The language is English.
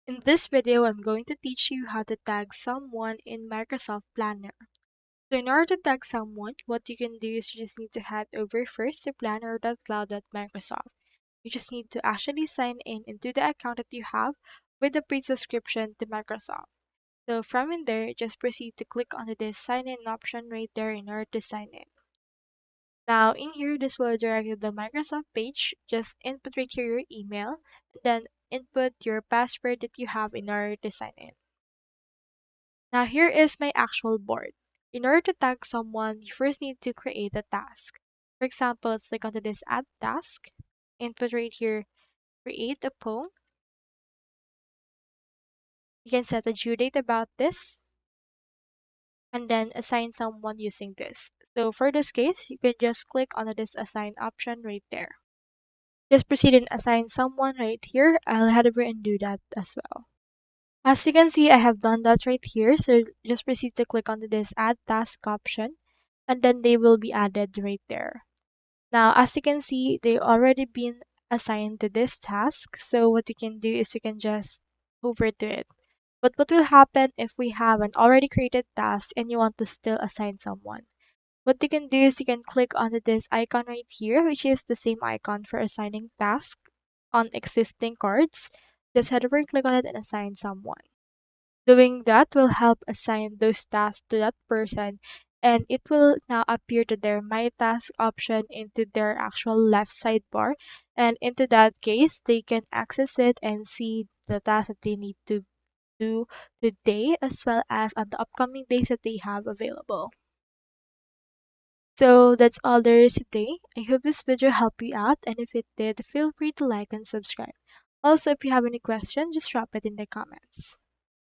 In this video, I'm going to teach you how to tag someone in Microsoft Planner. So in order to tag someone, what you can do is you just need to head over first to planner.cloud.microsoft. You just need to actually sign in into the account that you have with the pre-subscription to Microsoft. So from in there, just proceed to click on this sign in option right there in order to sign in. Now in here, this will direct you to the Microsoft page. Just input right here your email, then input your password that you have in order to sign in. Now here is my actual board. In order to tag someone, you first need to create a task. For example, let's click onto this add task, input right here, create a poem. You can set a due date about this, and then assign someone using this. So for this case, you can just click on this assign option right there. Just proceed and assign someone right here. I'll head over and do that as well. As you can see, I have done that right here. So just proceed to click onto this add task option, and then they will be added right there. Now, as you can see, they already been assigned to this task. So what you can do is you can just hover to it. But what will happen if we have an already created task and you want to still assign someone? What you can do is you can click onto this icon right here, which is the same icon for assigning tasks on existing cards. Just head over, click on it, and assign someone. Doing that will help assign those tasks to that person, and it will now appear to their My Task option into their actual left sidebar. And into that case, they can access it and see the tasks that they need to do today as well as on the upcoming days that they have available. So that's all there is today. I hope this video helped you out, and if it did, feel free to like and subscribe. Also, if you have any questions, just drop it in the comments.